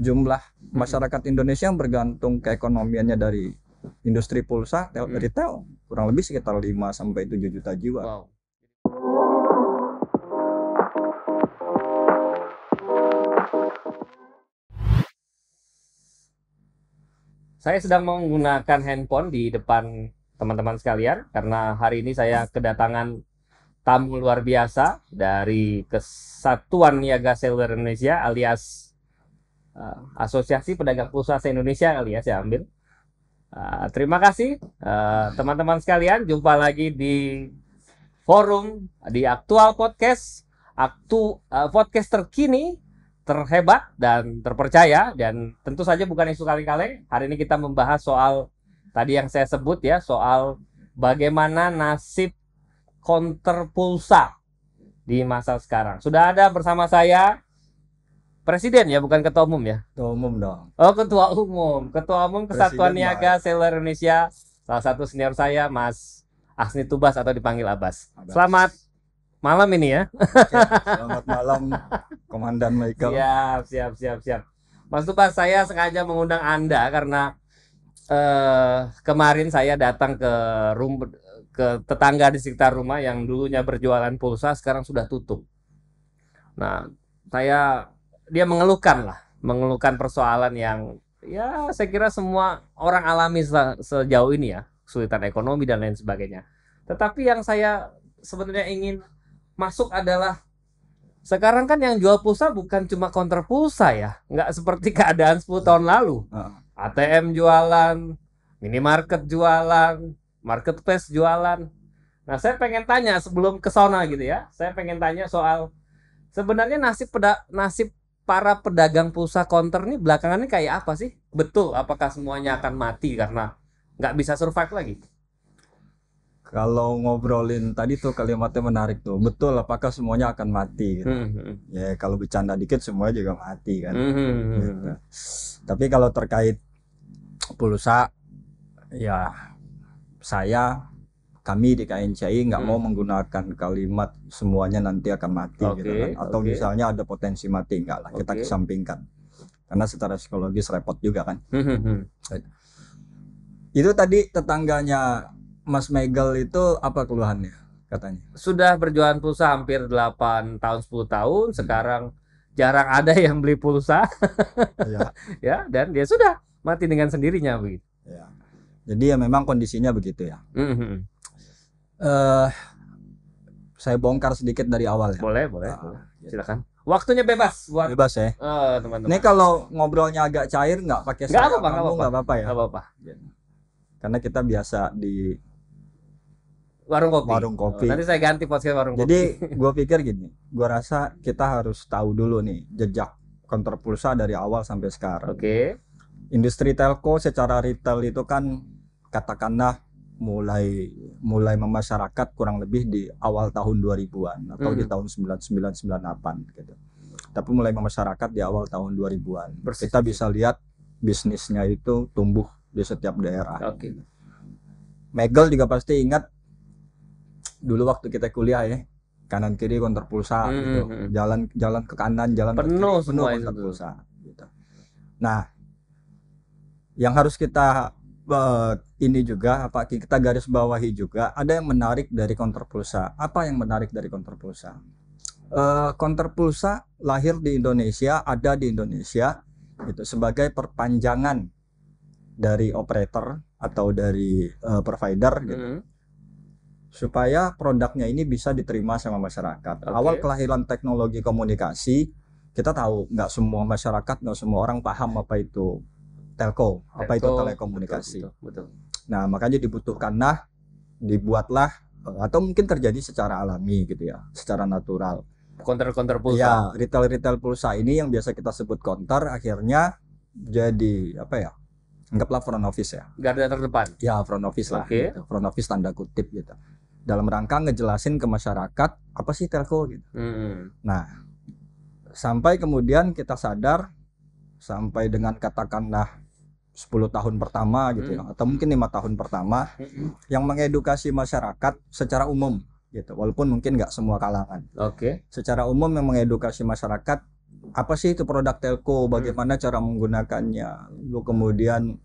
jumlah masyarakat Indonesia yang bergantung keekonomiannya dari industri pulsa retail kurang lebih sekitar 5 sampai 7 juta jiwa. Wow. Saya sedang menggunakan handphone di depan teman-teman sekalian karena hari ini saya kedatangan tamu luar biasa dari Kesatuan Niaga Seluler Indonesia alias Asosiasi Pedagang Pulsa se-Indonesia kali ya saya ambil. Terima kasih teman-teman sekalian, jumpa lagi di forum di Aktual Podcast, podcast terkini, terhebat dan terpercaya, dan tentu saja bukan isu kaleng-kaleng. Hari ini kita membahas soal tadi yang saya sebut ya, soal bagaimana nasib counter pulsa di masa sekarang. Sudah ada bersama saya Presiden ya, bukan Ketua Umum ya? Ketua Umum dong. Oh, Ketua Umum Kesatuan Presiden, Niaga Seluler Indonesia. Salah satu senior saya, Mas Asni Tubas atau dipanggil Abbas. Selamat malam ini ya. Oke, selamat malam Komandan Michael. Siap. Mas Tubas, saya sengaja mengundang Anda karena kemarin saya datang ke tetangga di sekitar rumah yang dulunya berjualan pulsa, sekarang sudah tutup. Nah, dia mengeluhkan persoalan yang ya saya kira semua orang alami sejauh ini ya, kesulitan ekonomi dan lain sebagainya. Tetapi yang saya sebenarnya ingin masuk adalah sekarang kan yang jual pulsa bukan cuma counter pulsa ya, nggak seperti keadaan 10 tahun lalu. ATM jualan, minimarket jualan, marketplace jualan. Nah, saya pengen tanya sebelum ke sana gitu ya, saya pengen tanya soal sebenarnya nasib para pedagang pulsa counter ini belakangan ini kayak apa sih? Betul, apakah semuanya akan mati karena nggak bisa survive lagi? Kalau ngobrolin tadi tuh kalimatnya menarik tuh. Betul, apakah semuanya akan mati? Gitu. Ya kalau bercanda dikit semuanya juga mati kan. Gitu. Tapi kalau terkait pulsa, ya kami di KNCI nggak mau menggunakan kalimat semuanya nanti akan mati gitu kan. Atau misalnya ada potensi mati, enggak lah, kita kesampingkan. Karena secara psikologis repot juga kan. Itu tadi tetangganya Mas Michael itu apa keluhannya katanya? Sudah berjualan pulsa hampir 8 tahun 10 tahun, sekarang jarang ada yang beli pulsa. Ya, dan dia sudah mati dengan sendirinya begitu. Ya. Jadi ya memang kondisinya begitu ya. Saya bongkar sedikit dari awal ya. Boleh. Silakan. Waktunya bebas buat bebas ya. Teman-teman. Ini kalau ngobrolnya agak cair nggak pakai nggak apa-apa ya. Nggak apa-apa. Karena kita biasa di warung kopi. Nanti saya ganti podcast warung kopi. Jadi gue pikir gini, gue rasa kita harus tahu dulu nih jejak counter pulsa dari awal sampai sekarang. Industri telco secara retail itu kan katakanlah mulai memasyarakat kurang lebih di awal tahun 2000-an atau di tahun 99 98 gitu. Tapi mulai memasyarakat di awal tahun 2000-an. Kita bisa lihat bisnisnya itu tumbuh di setiap daerah. Megel juga pasti ingat dulu waktu kita kuliah ya, kanan kiri counter pulsa gitu. Jalan ke kanan, jalan ke kiri penuh counter pulsa gitu. Nah, yang harus kita ini juga kita garis bawahi juga, ada yang menarik dari counter pulsa. Apa yang menarik dari counter pulsa? Counter pulsa lahir di Indonesia, ada di Indonesia gitu sebagai perpanjangan dari operator atau dari provider gitu. Supaya produknya ini bisa diterima sama masyarakat. Awal kelahiran teknologi komunikasi, kita tahu nggak semua masyarakat, nggak semua orang paham apa itu telco, apa itu telekomunikasi. Betul. Nah, makanya dibuatlah atau mungkin terjadi secara alami gitu ya, secara natural. Counter pulsa. Ya, retail pulsa ini yang biasa kita sebut counter akhirnya jadi apa ya? Anggaplah front office ya. Garda terdepan. Ya, front office lah. Gitu. Front office tanda kutip gitu. Dalam rangka ngejelasin ke masyarakat apa sih telco gitu. Nah, sampai kemudian kita sadar sampai dengan katakanlah 10 tahun pertama gitu ya, atau mungkin 5 tahun pertama yang mengedukasi masyarakat secara umum gitu, walaupun mungkin nggak semua kalangan. Secara umum yang mengedukasi masyarakat apa sih itu produk telco, bagaimana cara menggunakannya, lalu kemudian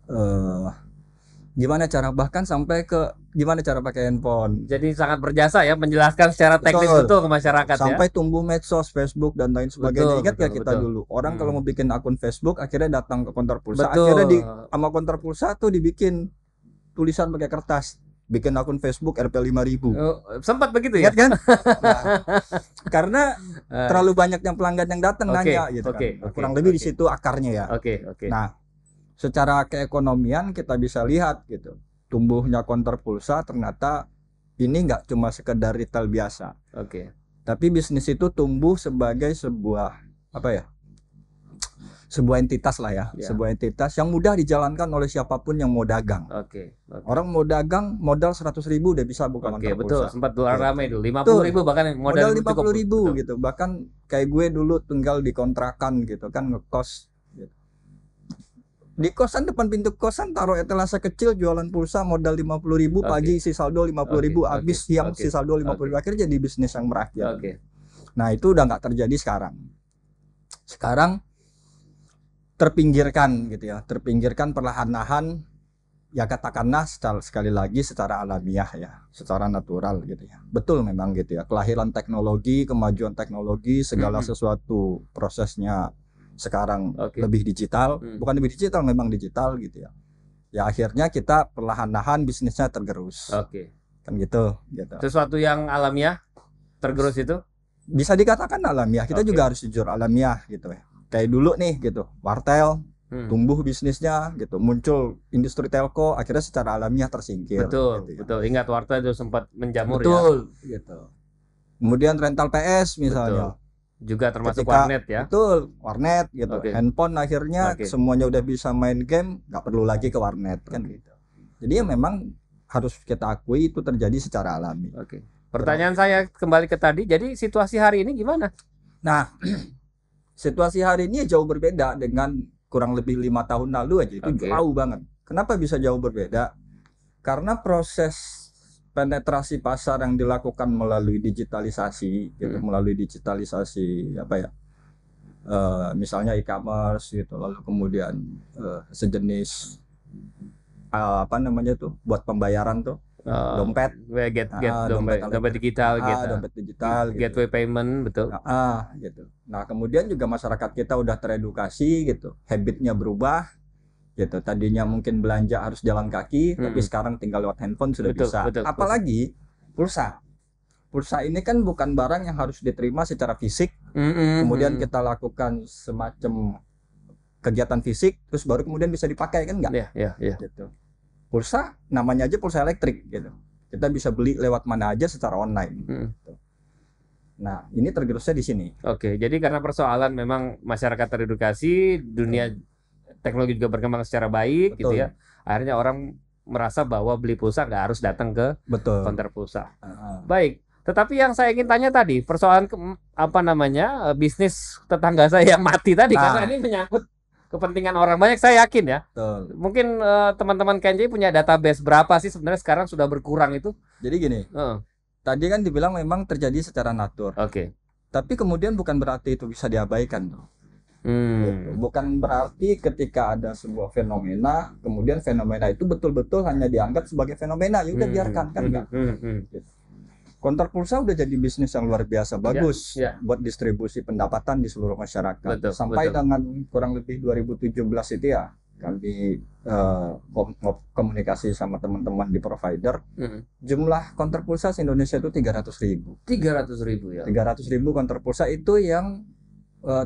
gimana cara, bahkan sampai ke gimana cara pakai handphone. Jadi sangat berjasa ya menjelaskan secara teknis betul ke masyarakat sampai ya. tumbuh medsos, Facebook dan lain sebagainya. Ingat gak kita dulu orang kalau mau bikin akun Facebook akhirnya datang ke konter pulsa, akhirnya sama konter pulsa tuh dibikin tulisan pakai kertas, bikin akun Facebook RP5000. Sempat begitu ya? Ingat kan? Nah, karena terlalu banyak yang pelanggan yang datang nanya gitu kan. Kurang lebih di situ akarnya ya. Nah, secara keekonomian kita bisa lihat gitu, tumbuhnya konter pulsa ternyata ini nggak cuma sekedar retail biasa. Tapi bisnis itu tumbuh sebagai sebuah sebuah entitas lah ya, sebuah entitas yang mudah dijalankan oleh siapapun yang mau dagang. Orang mau dagang modal 100.000 udah bisa buka konter pulsa. Betul, sempat ramai dulu 50.000 bahkan modal 50.000 gitu. Bahkan kayak gue dulu tinggal di kontrakan gitu kan, ngekos gitu. Di kosan, depan pintu kosan taruh etalase kecil, jualan pulsa, modal 50.000, pagi isi saldo 50.000, habis siang isi saldo 50.000, akhirnya jadi bisnis yang merakyat. Nah itu udah nggak terjadi sekarang. Sekarang terpinggirkan gitu ya, terpinggirkan perlahan-lahan ya, katakanlah sekali lagi secara alamiah ya, secara natural gitu ya. Betul memang gitu ya, kelahiran teknologi, kemajuan teknologi, segala sesuatu prosesnya sekarang lebih digital, bukan lebih digital, memang digital gitu ya. Ya akhirnya kita perlahan-lahan bisnisnya tergerus. Kan gitu. Sesuatu yang alamiah tergerus itu? Bisa dikatakan alamiah. Kita juga harus jujur alamiah gitu ya. Kayak dulu nih gitu, wartel tumbuh bisnisnya gitu, muncul industri telco, akhirnya secara alamiah tersingkir. Betul, gitu ya. Betul. Ingat wartel itu sempat menjamur gitu. Kemudian rental PS misalnya. Juga termasuk warnet ya. Betul, warnet gitu. Handphone akhirnya semuanya udah bisa main game, nggak perlu lagi ke warnet kan gitu. Jadi ya memang harus kita akui itu terjadi secara alami. Pertanyaan saya kembali ke tadi, jadi situasi hari ini gimana? Nah, situasi hari ini jauh berbeda dengan kurang lebih 5 tahun lalu aja, itu jauh banget. Kenapa bisa jauh berbeda? Karena proses penetrasi pasar yang dilakukan melalui digitalisasi gitu, melalui digitalisasi misalnya e-commerce gitu, lalu kemudian sejenis buat pembayaran tuh, dompet digital gitu, dompet digital gitu. Gateway payment, betul. Gitu. Nah kemudian juga masyarakat kita udah teredukasi gitu, habitnya berubah gitu. Tadinya mungkin belanja harus jalan kaki, tapi sekarang tinggal lewat handphone sudah bisa. Apalagi pulsa. Pulsa ini kan bukan barang yang harus diterima secara fisik, kemudian kita lakukan semacam kegiatan fisik, terus baru kemudian bisa dipakai, kan enggak? Gitu. Pulsa namanya aja pulsa elektrik gitu. Kita bisa beli lewat mana aja secara online. Gitu. Nah ini tergerusnya di sini. Jadi karena persoalan memang masyarakat teredukasi, dunia teknologi juga berkembang secara baik gitu ya. Akhirnya orang merasa bahwa beli pulsa nggak harus datang ke konter pulsa. Baik. Tetapi yang saya ingin tanya tadi, persoalan bisnis tetangga saya yang mati tadi, karena ini menyangkut kepentingan orang banyak, saya yakin ya. Mungkin teman-teman KNJ punya database berapa sih sebenarnya sekarang sudah berkurang itu? Jadi gini, tadi kan dibilang memang terjadi secara natur. Tapi kemudian bukan berarti itu bisa diabaikan tuh. Bukan berarti ketika ada sebuah fenomena, kemudian fenomena itu betul-betul hanya dianggap sebagai fenomena, ya udah biarkan, kan enggak. Konter pulsa udah jadi bisnis yang luar biasa bagus buat distribusi pendapatan di seluruh masyarakat. Sampai dengan kurang lebih 2017 itu ya, kami komunikasi sama teman-teman di provider, jumlah konter pulsa di Indonesia itu 300.000. 300.000 ya. 300.000 konter pulsa itu yang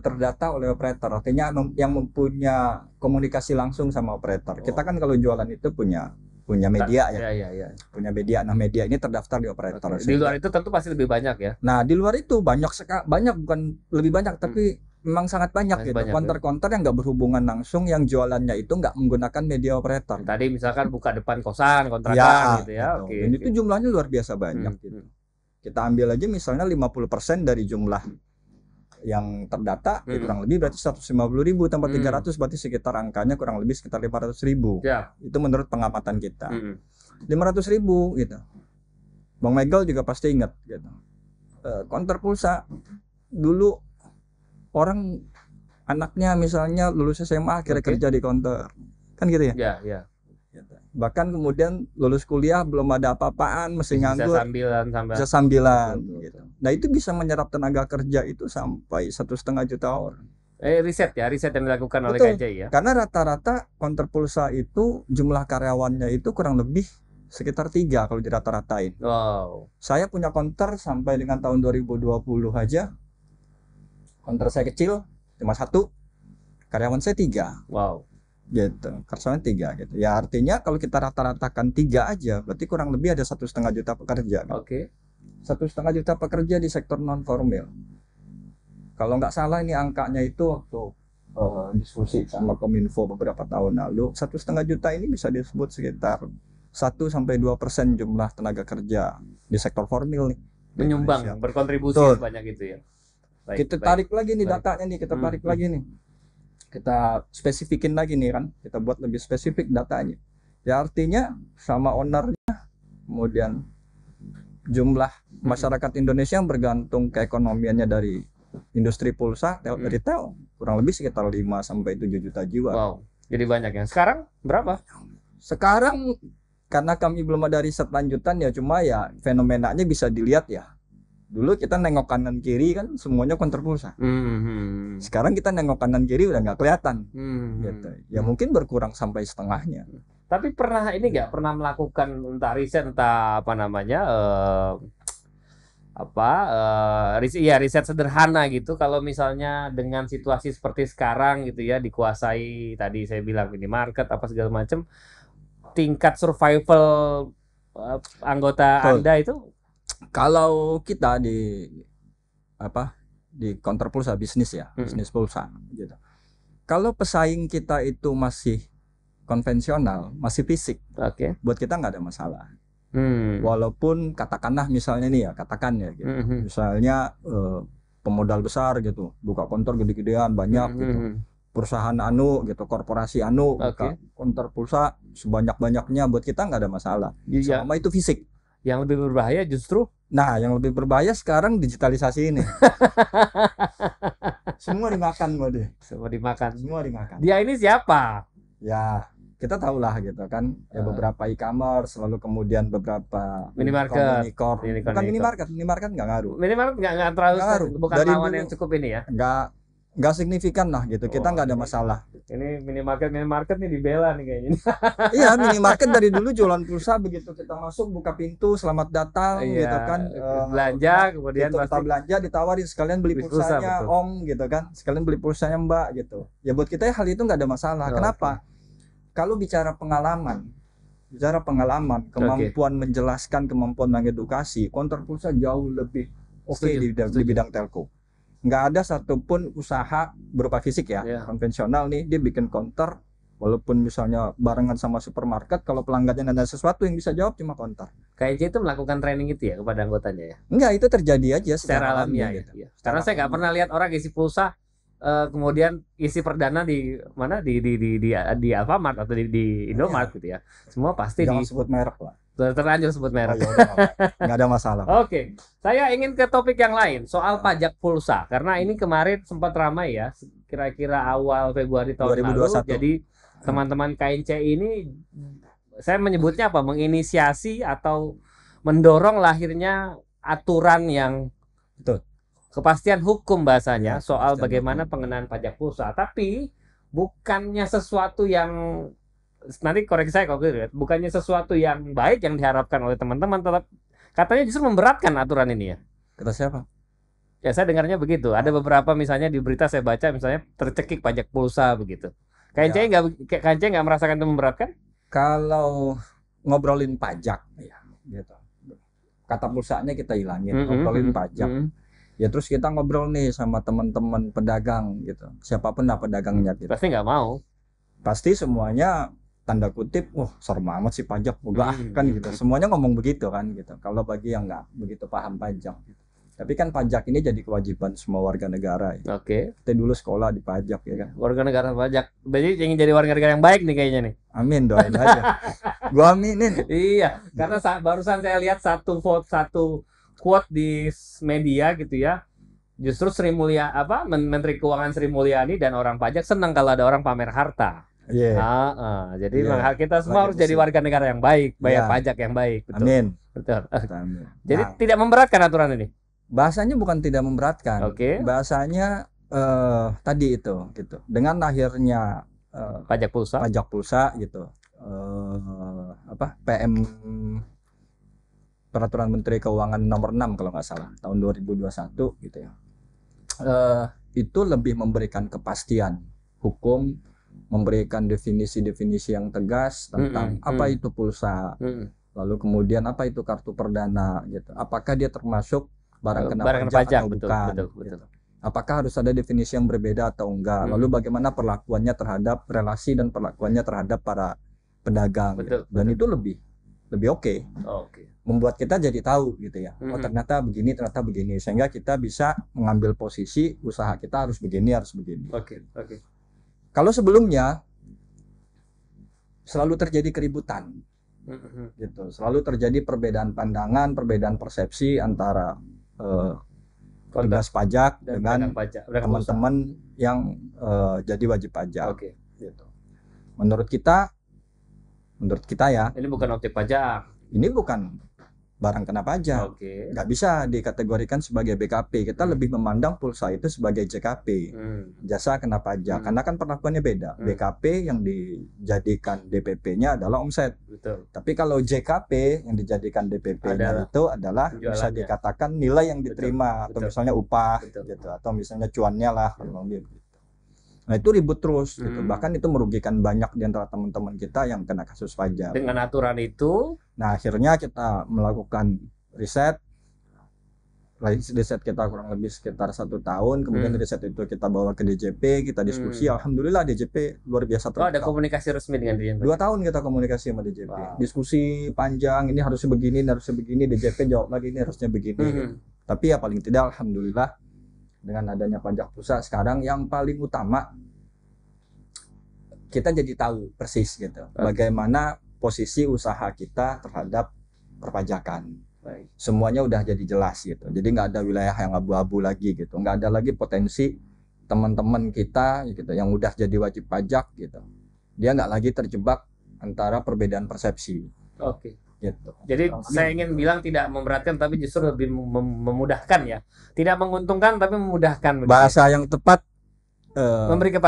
terdata oleh operator, artinya yang mempunyai komunikasi langsung sama operator. Kita kan kalau jualan itu punya media ya. Punya media. Nah, media ini terdaftar di operator. Di luar itu tentu pasti lebih banyak ya. Nah, di luar itu banyak bukan lebih banyak, tapi memang sangat banyak gitu. Konter-konter yang nggak berhubungan langsung, yang jualannya itu nggak menggunakan media operator. Tadi misalkan buka depan kosan, kontrakan gitu ya. Dan itu jumlahnya luar biasa banyak gitu. Kita ambil aja misalnya 50% dari jumlah yang terdata, kurang lebih berarti 150.000 tambah 300 berarti sekitar angkanya kurang lebih sekitar 500.000. Itu menurut pengamatan kita. 500.000 gitu. Bang Michael juga pasti ingat gitu. Konter pulsa dulu orang anaknya misalnya lulus SMA akhirnya kerja di counter, kan gitu ya? Ya. Bahkan kemudian lulus kuliah belum ada apa-apaan, mesti nganggur, bisa sambilan gitu. Nah itu bisa menyerap tenaga kerja itu sampai 1,5 juta orang. Riset yang dilakukan oleh KNCI ya. Karena rata-rata counter pulsa itu jumlah karyawannya itu kurang lebih sekitar 3 kalau dirata-ratain. Wow. Saya punya counter sampai dengan tahun 2020 aja. Counter saya kecil, cuma 1. Karyawan saya 3. Wow. Gitu, karyawan 3 gitu. Ya artinya kalau kita rata-ratakan 3 aja, berarti kurang lebih ada 1,5 juta pekerja. Oke. 1,5 juta pekerja di sektor non formal. Kalau nggak salah ini angkanya itu waktu diskusi sama Kominfo beberapa tahun lalu, 1,5 juta ini bisa disebut sekitar 1-2% jumlah tenaga kerja di sektor formal nih. Menyumbang, berkontribusi banyak gitu ya. Kita tarik lagi nih datanya nih, kita tarik lagi nih. Kita spesifikin lagi nih kan, kita buat lebih spesifik datanya. Ya artinya sama ownernya, kemudian jumlah masyarakat Indonesia yang bergantung keekonomiannya dari industri pulsa, retail kurang lebih sekitar 5-7 juta jiwa. Wow, jadi banyak ya. Sekarang berapa? Sekarang karena kami belum ada riset lanjutan ya, cuma ya fenomenanya bisa dilihat ya. Dulu kita nengok kanan kiri kan semuanya counter pulsa. Sekarang kita nengok kanan kiri udah nggak kelihatan. Gitu. Ya mungkin berkurang sampai setengahnya. Tapi pernah ini nggak pernah melakukan entah riset entah apa namanya riset sederhana gitu, kalau misalnya dengan situasi seperti sekarang gitu ya, dikuasai tadi saya bilang minimarket apa segala macam, tingkat survival anggota Anda itu kalau kita di counter pulsa bisnis ya, bisnis pulsa gitu. Kalau pesaing kita itu masih konvensional, masih fisik, buat kita nggak ada masalah. Walaupun katakanlah misalnya nih ya, gitu. Misalnya pemodal besar gitu, buka counter gede-gedean banyak gitu. Perusahaan gitu, korporasi buka counter pulsa sebanyak-banyaknya, buat kita nggak ada masalah. Selama itu fisik. Yang lebih berbahaya justru? Nah, yang lebih berbahaya sekarang digitalisasi ini. Semua dimakan mode. Semua dimakan. Dia ini siapa? Ya, kita tahu lah gitu kan, ya beberapa e-commerce, lalu kemudian beberapa minimarket. Bukan minimarket nggak ngaruh. Minimarket nggak terlalu ngaruh. Bukan dari lawan yang cukup ini ya. Nggak signifikan lah gitu. Kita nggak ada masalah. Ini minimarket nih dibela nih kayaknya. Iya, minimarket dari dulu jualan pulsa, begitu kita masuk buka pintu selamat datang gitu kan. Belanja kemudian gitu, kita belanja ditawarin sekalian beli pulsanya Om gitu kan. Sekalian beli pulsanya Mbak gitu. Ya buat kita hal itu nggak ada masalah. Kenapa? Kalau bicara pengalaman, kemampuan menjelaskan, kemampuan mengedukasi, counter pulsa jauh lebih oke di bidang telco. Nggak ada satupun usaha berupa fisik ya, konvensional nih, dia bikin counter, walaupun misalnya barengan sama supermarket, kalau pelanggannya ada sesuatu yang bisa jawab cuma counter. KNCI itu melakukan training itu ya kepada anggotanya ya? Enggak, itu terjadi aja secara alamiah gitu. Karena saya nggak pernah lihat orang isi pulsa kemudian isi perdana di mana di Alfamart atau di Indomaret gitu ya. Semua pasti jangan sebut merek lah. Terlanjur sebut merek. Nggak ada masalah. Oke, saya ingin ke topik yang lain soal pajak pulsa, karena ini kemarin sempat ramai ya, kira-kira awal Februari tahun 2021. Lalu. Jadi teman-teman KNCI ini, saya menyebutnya apa? Menginisiasi atau mendorong lahirnya aturan yang kepastian hukum bahasanya soal bagaimana pengenaan pajak pulsa, tapi bukannya sesuatu yang, nanti koreksi saya kalau gitu, bukannya sesuatu yang baik yang diharapkan oleh teman-teman, tetap katanya justru memberatkan aturan ini ya. Kata siapa? Ya saya dengarnya begitu. Ada beberapa misalnya di berita saya baca misalnya tercekik pajak pulsa begitu. KNCI nggak merasakan itu memberatkan? Kalau ngobrolin pajak ya gitu. Kata pulsanya kita hilangin, ngobrolin pajak. Ya terus kita ngobrol nih sama teman-teman pedagang gitu, siapapun lah pedagangnya gitu. Pasti nggak mau. Pasti semuanya tanda kutip, serem amat sih pajak, kan gitu. Semuanya ngomong begitu kan gitu. Kalau bagi yang nggak begitu paham pajak gitu. Tapi kan pajak ini jadi kewajiban semua warga negara ya. Kita dulu sekolah di pajak ya kan. Warga negara pajak. Berarti ingin jadi warga negara yang baik nih kayaknya nih. Amin, doain aja. Gua aminin. Iya, karena barusan saya lihat satu quote di media gitu ya. Justru Menteri Keuangan Sri Mulyani dan orang pajak senang kalau ada orang pamer harta. Jadi kita semua harus jadi warga negara yang baik, bayar pajak yang baik. Betul. Amin. Betul. Jadi tidak memberatkan aturan ini. Bahasanya bukan tidak memberatkan. Bahasanya tadi itu gitu. Dengan akhirnya pajak pulsa gitu. PM Peraturan Menteri Keuangan nomor 6 kalau nggak salah tahun 2021 gitu ya. Itu lebih memberikan kepastian hukum, memberikan definisi-definisi yang tegas tentang apa itu pulsa, lalu kemudian apa itu kartu perdana gitu. Apakah dia termasuk barang kena pajak atau bukan? Betul. Apakah harus ada definisi yang berbeda atau enggak? Lalu bagaimana perlakuannya terhadap relasi dan perlakuannya terhadap para pedagang? Dan itu lebih oke. Membuat kita jadi tahu gitu ya. Oh ternyata begini, sehingga kita bisa mengambil posisi usaha kita harus begini. Kalau sebelumnya selalu terjadi keributan, gitu, selalu terjadi perbedaan pandangan, perbedaan persepsi antara petugas pajak dengan teman-teman yang jadi wajib pajak. Gitu. Menurut kita ya, ini bukan objek pajak. Ini bukan barang kena pajak. Nggak bisa dikategorikan sebagai BKP. Kita lebih memandang pulsa itu sebagai JKP, jasa kena pajak. Karena kan perlakuannya beda. BKP yang dijadikan DPP-nya adalah omset. Tapi kalau JKP yang dijadikan DPP-nya itu adalah bisa dikatakan nilai yang diterima atau misalnya upah gitu, atau misalnya cuannya lah. Nah itu ribut terus gitu. Bahkan itu merugikan banyak di antara teman-teman kita yang kena kasus pajak. Dengan aturan itu, nah akhirnya kita melakukan riset kita kurang lebih sekitar 1 tahun. Kemudian riset itu kita bawa ke DJP, kita diskusi. Alhamdulillah DJP luar biasa terbuka. Ada komunikasi resmi dengan DJP? 2 tahun kita komunikasi sama DJP. Diskusi panjang, ini harusnya begini, DJP jawab lagi ini harusnya begini. Tapi ya paling tidak alhamdulillah dengan adanya pajak pulsa sekarang yang paling utama kita jadi tahu persis gitu bagaimana posisi usaha kita terhadap perpajakan. Semuanya udah jadi jelas gitu. Jadi nggak ada wilayah yang abu-abu lagi gitu. Nggak ada lagi potensi teman-teman kita gitu yang udah jadi wajib pajak gitu. Dia nggak lagi terjebak antara perbedaan persepsi. Gitu. Jadi saya ingin bilang tidak memberatkan tapi justru lebih memudahkan ya. Tidak menguntungkan tapi memudahkan. Bahasa yang tepat memberikan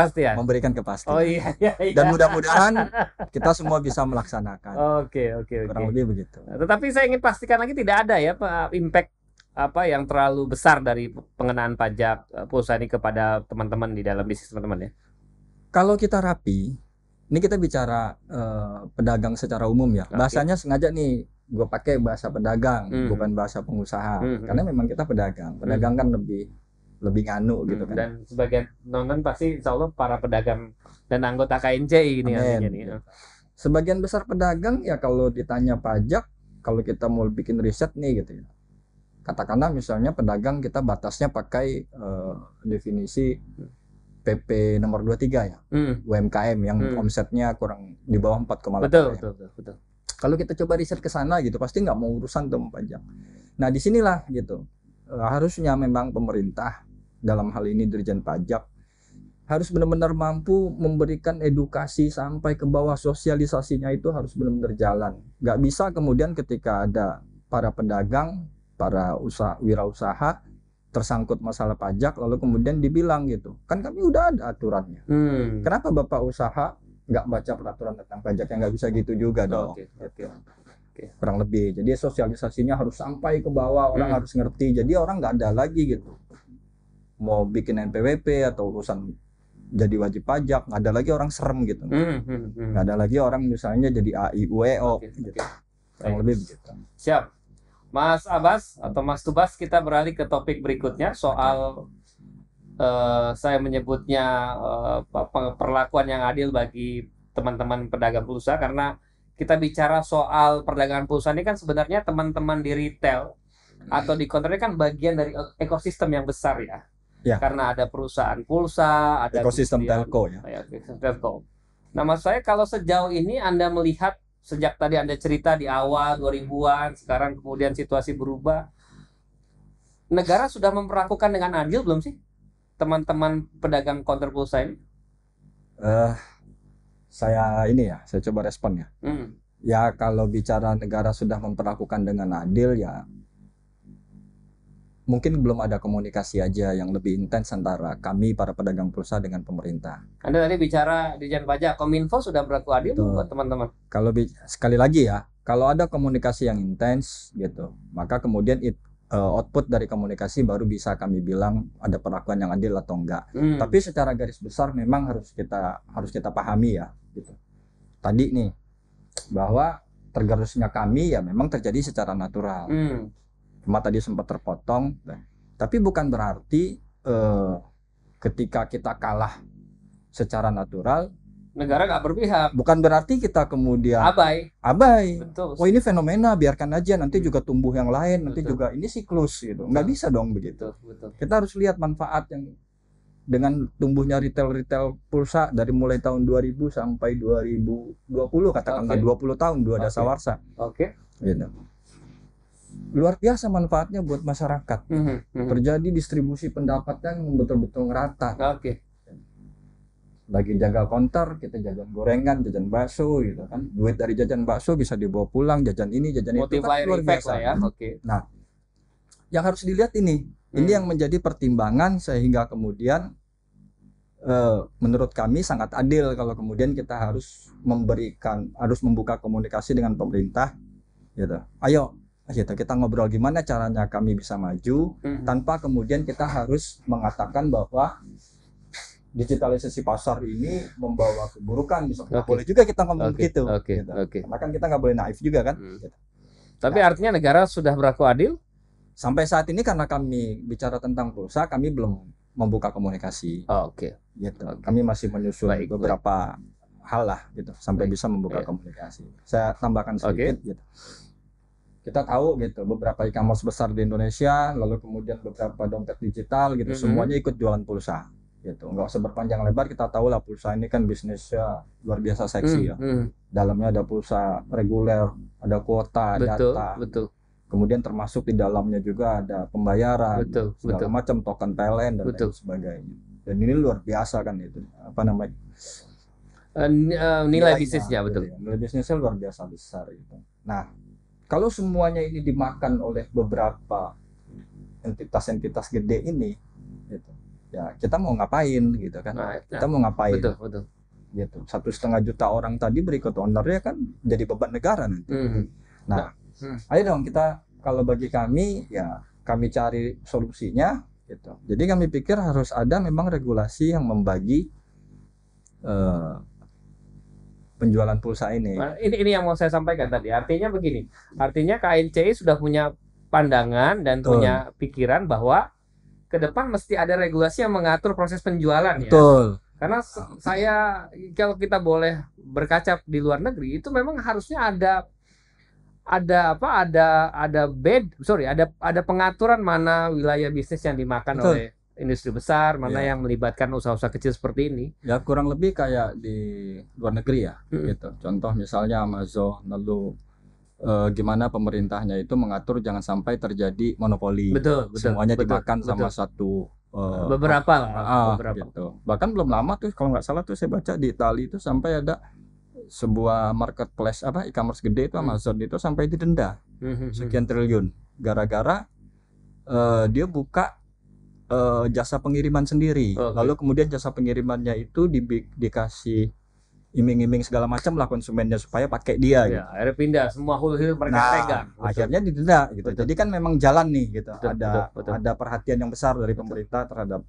kepastian. Iya. Dan mudah-mudahan kita semua bisa melaksanakan. Kurang lebih begitu. Tetapi saya ingin pastikan lagi tidak ada ya impact yang terlalu besar dari pengenaan pajak pulsa ini kepada teman-teman di dalam bisnis teman-teman ya. Kalau kita rapi, ini kita bicara pedagang secara umum ya. Bahasanya sengaja nih gue pakai bahasa pedagang, bukan bahasa pengusaha. Karena memang kita pedagang. Pedagang kan lebih nganu gitu kan. Dan sebagian nonton pasti insya Allah para pedagang dan anggota KNCI ini. Sebagian besar pedagang ya kalau ditanya pajak, kalau kita mau bikin riset nih gitu ya. Katakanlah misalnya pedagang kita batasnya pakai definisi PP nomor 23 ya, UMKM yang omsetnya kurang di bawah 4,8. Betul. Kalau kita coba riset ke sana gitu, pasti nggak mau urusan tuh pajak. Nah disinilah gitu, harusnya memang pemerintah dalam hal ini Dirjen Pajak harus benar-benar mampu memberikan edukasi sampai ke bawah, sosialisasinya itu harus benar-benar jalan. Nggak bisa kemudian ketika ada para pedagang, para wirausaha tersangkut masalah pajak lalu kemudian dibilang gitu, kan kami udah ada aturannya. Kenapa bapak usaha nggak baca peraturan tentang pajak? Yang nggak bisa gitu juga dong. Kurang lebih. Jadi sosialisasinya harus sampai ke bawah, orang harus ngerti. Jadi orang nggak ada lagi gitu mau bikin NPWP atau urusan jadi wajib pajak, nggak ada lagi orang serem gitu. Nggak ada lagi orang misalnya jadi AIUEO gitu. Kurang lebih begitu. Siap. Mas Abbas atau Mas Tubas, kita beralih ke topik berikutnya soal saya menyebutnya perlakuan yang adil bagi teman-teman pedagang pulsa, karena kita bicara soal perdagangan pulsa ini kan sebenarnya teman-teman di retail atau di konter kan bagian dari ekosistem yang besar ya. Karena ada perusahaan pulsa, ada ekosistem telco ya. Ekosistem telco. Nah, Mas, saya kalau sejauh ini Anda melihat sejak tadi Anda cerita di awal 2000-an, sekarang kemudian situasi berubah. negara sudah memperlakukan dengan adil belum sih teman-teman pedagang counter pulsa ini? Saya coba respon ya. Ya kalau bicara negara sudah memperlakukan dengan adil ya mungkin belum ada komunikasi aja yang lebih intens antara kami para pedagang pulsa dengan pemerintah. Anda tadi bicara Dirjen Pajak, Kominfo sudah berlaku adil buat teman-teman? Kalau sekali lagi ya, kalau ada komunikasi yang intens gitu, maka kemudian output dari komunikasi baru bisa kami bilang ada perlakuan yang adil atau enggak. Tapi secara garis besar memang harus kita pahami ya gitu. Tadi nih bahwa tergerusnya kami ya memang terjadi secara natural. Cuma tadi sempat terpotong, tapi bukan berarti ketika kita kalah secara natural negara nggak berpihak. Bukan berarti kita kemudian abai. Betul. Oh ini fenomena, biarkan aja nanti juga tumbuh yang lain, nanti juga ini siklus gitu. Nggak bisa dong begitu. Betul. Kita harus lihat manfaat yang dengan tumbuhnya retail pulsa dari mulai tahun 2000 sampai 2020 katakanlah 20 tahun dua dasawarsa. Gitu. Luar biasa manfaatnya buat masyarakat. Terjadi distribusi pendapatan yang betul-betul ngerata. Lagi jaga konter, kita jajan gorengan, jajan bakso gitu kan. Duit dari jajan bakso bisa dibawa pulang, jajan ini, jajan itu kan luar biasa ya. Nah, yang harus dilihat ini yang menjadi pertimbangan sehingga kemudian menurut kami sangat adil kalau kemudian kita harus membuka komunikasi dengan pemerintah gitu. Ayo kita ngobrol gimana caranya kami bisa maju tanpa kemudian kita harus mengatakan bahwa digitalisasi pasar ini membawa keburukan, misalnya boleh juga kita ngomong gitu. Karena kan kita nggak boleh naif juga kan. Tapi artinya negara sudah berlaku adil? Sampai saat ini karena kami bicara tentang pulsa, kami belum membuka komunikasi. Gitu. Kami masih menyusun beberapa hal lah gitu sampai bisa membuka komunikasi. Saya tambahkan sedikit gitu. Kita tahu gitu beberapa e-commerce besar di Indonesia, lalu kemudian beberapa dompet digital gitu, semuanya ikut jualan pulsa. Gitu. Nggak usah berpanjang lebar, kita tahu lah pulsa ini kan bisnisnya luar biasa seksi ya. Dalamnya ada pulsa reguler, ada kuota, data. Kemudian termasuk di dalamnya juga ada pembayaran, segala macam token PLN dan lain sebagainya. Dan ini luar biasa kan itu. Apa namanya? Nilai bisnisnya gitu. Nilai bisnisnya luar biasa besar gitu. Nah, kalau semuanya ini dimakan oleh beberapa entitas-entitas gede ini gitu. Ya kita mau ngapain gitu kan, kita mau ngapain betul gitu. 1,5 juta orang tadi berikut ownernya kan jadi beban negara nanti. Ayo dong kita, kalau bagi kami ya kami cari solusinya gitu. Jadi kami pikir harus ada memang regulasi yang membagi penjualan pulsa ini. Ini yang mau saya sampaikan tadi. Artinya begini, artinya KNCI sudah punya pandangan dan punya pikiran bahwa ke depan mesti ada regulasi yang mengatur proses penjualan ya. Karena kalau kita boleh berkaca di luar negeri itu memang harusnya ada pengaturan mana wilayah bisnis yang dimakan oleh industri besar, mana yang melibatkan usaha-usaha kecil seperti ini. Ya kurang lebih kayak di luar negeri ya gitu. Contoh misalnya Amazon, lalu gimana pemerintahnya itu mengatur jangan sampai terjadi monopoli. Semuanya dimakan sama satu beberapa gitu. Bahkan belum lama tuh kalau nggak salah tuh saya baca di Italia itu sampai ada sebuah marketplace e-commerce gede itu Amazon itu sampai didenda sekian triliun gara-gara dia buka jasa pengiriman sendiri. Lalu kemudian jasa pengirimannya itu dikasih iming-iming segala macam lah konsumennya supaya pakai dia gitu. Akhirnya pindah semua hulu-hulu mereka pegang. Akhirnya didenda gitu. Jadi kan memang jalan nih gitu. Ada perhatian yang besar dari pemerintah terhadap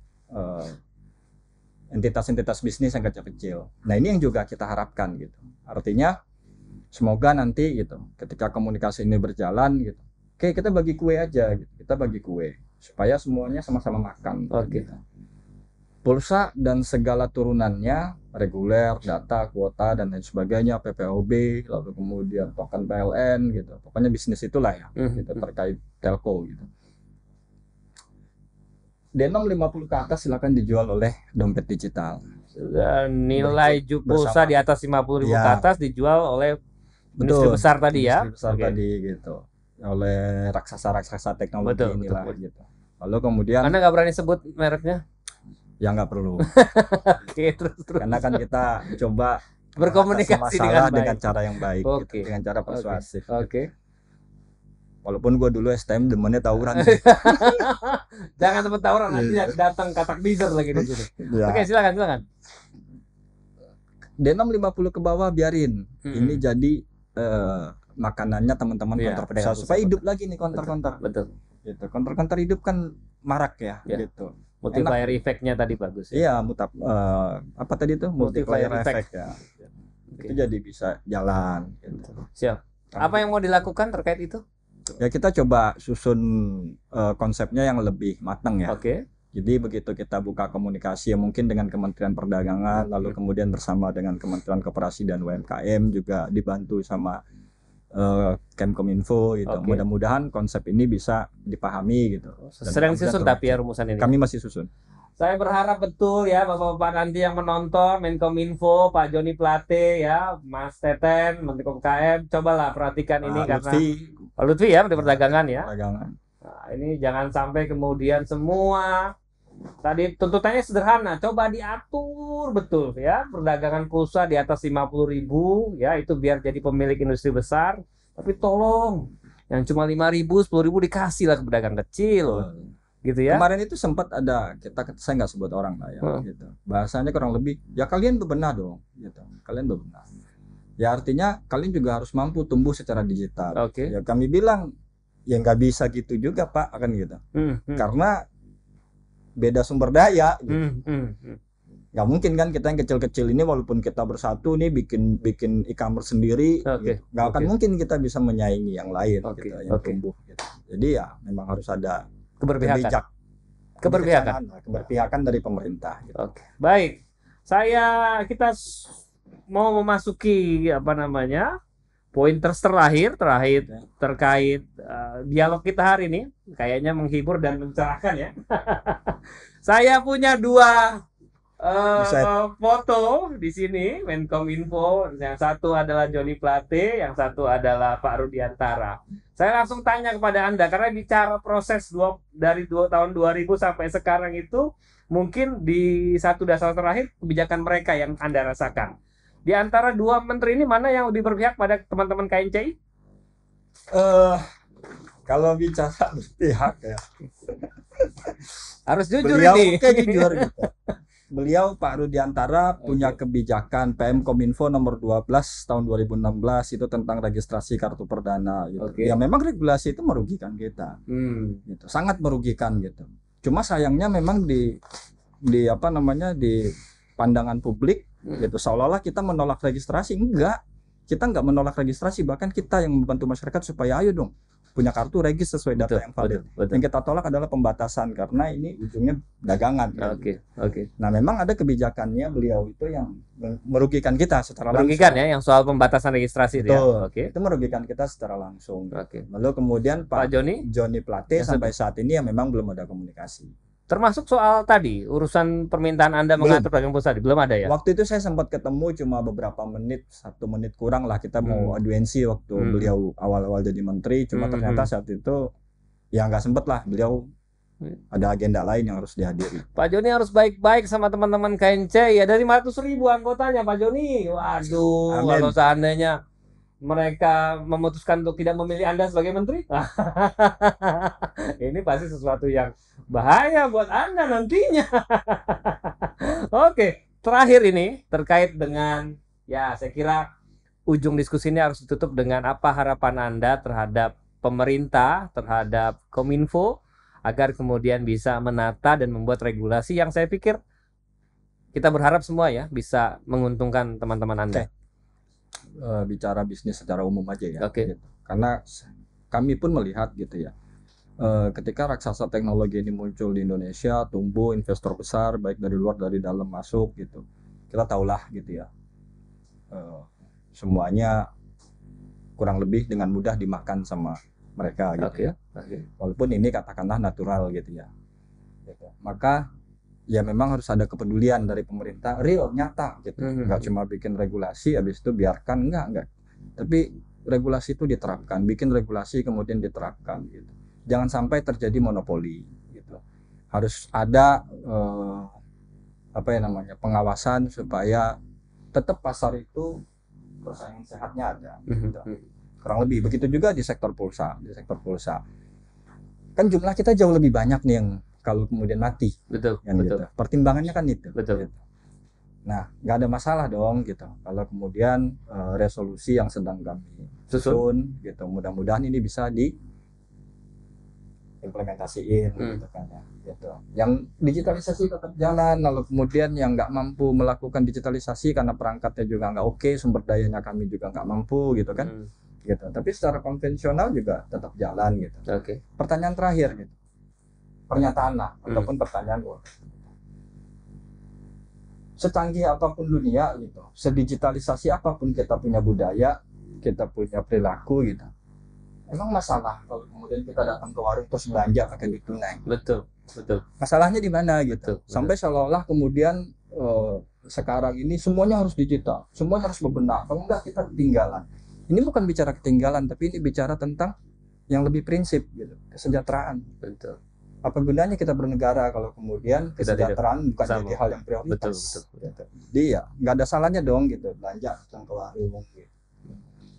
entitas-entitas bisnis yang kecil-kecil. Nah, ini yang juga kita harapkan gitu. Artinya semoga nanti gitu ketika komunikasi ini berjalan gitu. Oke, kita bagi kue aja gitu. Kita bagi kue supaya semuanya sama-sama makan. Gitu. Pulsa dan segala turunannya, reguler, data, kuota dan lain sebagainya, PPOB, lalu kemudian token PLN gitu. Pokoknya bisnis itulah ya, gitu, terkait telco gitu. Denom 50 ke atas silakan dijual oleh dompet digital. Nilai pulsa di atas 50.000 ke atas dijual oleh industri besar tadi ya. Industri besar tadi gitu. Oleh raksasa-raksasa teknologi inilah gitu. Lalu kemudian Anda nggak berani sebut mereknya? Ya nggak perlu. Oke, terus. Karena kan kita coba berkomunikasi dengan cara yang baik, gitu, dengan cara persuasif. Oke. Walaupun gue dulu STM demennya tawuran. Jangan sebut tawuran, nanti datang katak bizer lagi di sini. Ya. Oke, silakan. Denom 50 ke bawah biarin. Ini jadi makanannya teman-teman konter pusat supaya hidup lagi nih konter-konter. Betul. Gitu. Konter-konter hidup kan marak ya, gitu. Multiplier effect-nya tadi bagus. Iya, apa tadi itu? Multiplier effect ya. Itu jadi bisa jalan. Gitu. Siap. Apa yang mau dilakukan terkait itu? Ya kita coba susun konsepnya yang lebih matang ya. Oke. Jadi begitu kita buka komunikasi ya mungkin dengan Kementerian Perdagangan, lalu kemudian bersama dengan Kementerian Koperasi dan UMKM juga dibantu sama Kemkominfo gitu. Mudah-mudahan konsep ini bisa dipahami gitu. Sedang disusun tapi ya rumusan ini. Kami masih susun. Saya berharap betul ya Bapak-bapak nanti yang menonton, Menkominfo, Pak Joni Plate ya, Mas Teten, Menteri UMKM, cobalah perhatikan ini karena Pak Lutfi ya, Menteri Perdagangan ya. Perdagangan. Nah, ini jangan sampai kemudian semua tadi tuntutannya sederhana, coba diatur betul ya, perdagangan pulsa di atas 50.000 ya, itu biar jadi pemilik industri besar, tapi tolong yang cuma 5.000, 10.000 dikasih lah ke pedagang kecil. Gitu ya. Kemarin itu sempat ada saya nggak sebut orang lah ya gitu. Bahasanya kurang lebih ya kalian bebenah dong gitu. Kalian bebenah. Ya artinya kalian juga harus mampu tumbuh secara digital. Ya kami bilang ya nggak bisa gitu juga Pak akan gitu. Karena beda sumber daya gitu. Nggak mungkin kan kita yang kecil-kecil ini walaupun kita bersatu nih bikin e-commerce sendiri gitu. Nggak akan mungkin kita bisa menyaingi yang lain gitu, yang tumbuh gitu. Jadi ya memang harus ada keberpihakan dari pemerintah gitu. Oke. Baik. Kita mau memasuki poin terakhir terkait dialog kita hari ini. Kayaknya menghibur dan mencerahkan ya. Saya punya dua foto di sini Menkominfo. Yang satu adalah Joni Plate, yang satu adalah Pak Rudiantara. Saya langsung tanya kepada Anda karena bicara proses dari tahun 2000 sampai sekarang itu mungkin di satu dasar terakhir kebijakan mereka yang Anda rasakan. Di antara dua menteri ini mana yang lebih berpihak pada teman-teman KNCI? Kalau bicara berpihak ya. Harus jujur ini. Jujur gitu. Beliau Pak Rudiantara punya kebijakan Pemkominfo nomor 12 tahun 2016 itu tentang registrasi kartu perdana gitu. Ya memang regulasi itu merugikan kita. Gitu. Sangat merugikan gitu. Cuma sayangnya memang di pandangan publik gitu seolah-olah kita menolak registrasi. Enggak. Kita enggak menolak registrasi, bahkan kita yang membantu masyarakat supaya ayo dong punya kartu regis sesuai data yang valid. Betul. Yang kita tolak adalah pembatasan karena ini ujungnya dagangan. Nah, memang ada kebijakannya beliau itu yang merugikan kita secara langsung. Merugikan ya, yang soal pembatasan registrasi itu ya. Itu merugikan kita secara langsung. Lalu kemudian Pak Joni Plate sampai saat ini ya memang belum ada komunikasi. Termasuk soal tadi urusan permintaan Anda mengatur pedagang pulsa belum ada ya? Waktu itu saya sempat ketemu cuma beberapa menit, 1 menit kurang lah kita mau audiensi waktu beliau awal-awal jadi menteri. Cuma ternyata saat itu ya nggak sempet lah, beliau ada agenda lain yang harus dihadiri. Pak Joni harus baik-baik sama teman-teman KNC ya, dari 500.000 anggotanya Pak Joni. Waduh, kalau seandainya mereka memutuskan untuk tidak memilih Anda sebagai menteri, ini pasti sesuatu yang bahaya buat Anda nantinya. Oke, terakhir ini terkait dengan ya saya kira ujung diskusi ini harus ditutup dengan apa harapan Anda terhadap pemerintah, terhadap Kominfo agar kemudian bisa menata dan membuat regulasi yang saya pikir kita berharap semua ya bisa menguntungkan teman-teman Anda. Bicara bisnis secara umum aja ya. Gitu. Karena kami pun melihat gitu ya. Ketika raksasa teknologi ini muncul di Indonesia, tumbuh investor besar baik dari luar dari dalam masuk gitu. Kita tahulah gitu ya. Semuanya kurang lebih dengan mudah dimakan sama mereka gitu ya. Walaupun ini katakanlah natural gitu ya. Gitu. Maka ya memang harus ada kepedulian dari pemerintah real nyata gitu. Nggak cuma bikin regulasi habis itu biarkan, enggak. Tapi regulasi itu diterapkan, bikin regulasi kemudian diterapkan gitu. Jangan sampai terjadi monopoli gitu. harus ada apa ya namanya, pengawasan supaya tetap pasar itu persaingan sehatnya ada. Gitu. Kurang lebih begitu juga di sektor pulsa. Di sektor pulsa kan jumlah kita jauh lebih banyak nih yang kalau kemudian mati. Betul. Kan Betul. Gitu. Pertimbangannya kan itu. Betul. Gitu. Nah, nggak ada masalah dong gitu. Kalau kemudian resolusi yang sedang kami susun gitu, mudah-mudahan ini bisa diimplementasiin gitu kan ya. Gitu. Yang digitalisasi tetap jalan, lalu kemudian yang nggak mampu melakukan digitalisasi karena perangkatnya juga nggak oke, sumber dayanya kami juga nggak mampu gitu kan. Gitu. Tapi secara konvensional juga tetap jalan gitu. Pertanyaan terakhir gitu. Pernyataan lah ataupun pertanyaan secanggih apapun dunia gitu, sedigitalisasi apapun kita punya budaya, kita punya perilaku gitu, emang masalah kalau kemudian kita datang ke warung terus belanja pakai duit tunai? Betul. Masalahnya di mana gitu? Sampai seolah-olah kemudian sekarang ini semuanya harus digital, semuanya harus bebenah, kalau enggak kita ketinggalan. Ini bukan bicara ketinggalan, tapi ini bicara tentang yang lebih prinsip gitu, kesejahteraan. Betul. Apa gunanya kita bernegara kalau kemudian kesejahteraan bukan jadi hal yang prioritas. Betul. Jadi ya nggak ada salahnya dong gitu, belanja datang ke warung gitu,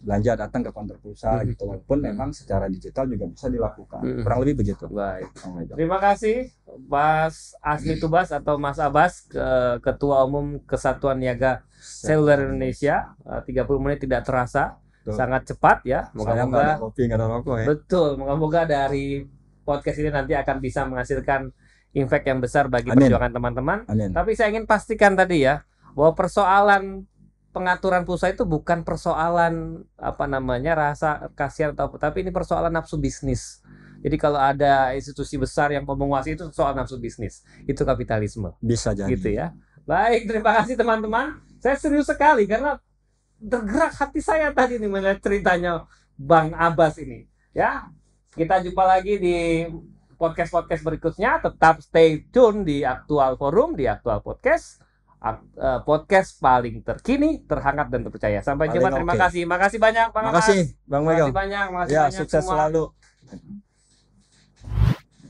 belanja datang ke kantor pulsa gitu, walaupun memang secara digital juga bisa dilakukan. Kurang lebih begitu. Baik. Terima kasih Mas Asmi Tubas atau Mas Abbas, Ketua Umum Kesatuan Niaga Seluler Indonesia. 30 menit tidak terasa. Betul. Sangat cepat ya. Moga-moga kopi nggak ada rokok ya. Betul. Moga-moga dari podcast ini nanti akan bisa menghasilkan impact yang besar bagi perjuangan teman-teman. Tapi saya ingin pastikan tadi ya, bahwa persoalan pengaturan pulsa itu bukan persoalan rasa kasihan atau apa, tapi ini persoalan nafsu bisnis. Jadi kalau ada institusi besar yang menguasai itu soal nafsu bisnis, itu kapitalisme. Bisa jadi. Gitu ya. Baik, terima kasih teman-teman. Saya serius sekali karena tergerak hati saya tadi nih melihat ceritanya Bang Abbas ini. Ya. Kita jumpa lagi di podcast-podcast berikutnya. Tetap stay tune di Aktual Forum, di Aktual Podcast. Podcast paling terkini, terhangat dan terpercaya. Sampai jumpa. Terima kasih. Makasih banyak Bang Abbas. Makasih Bang Mego. Makasih banyak. Ya, sukses selalu.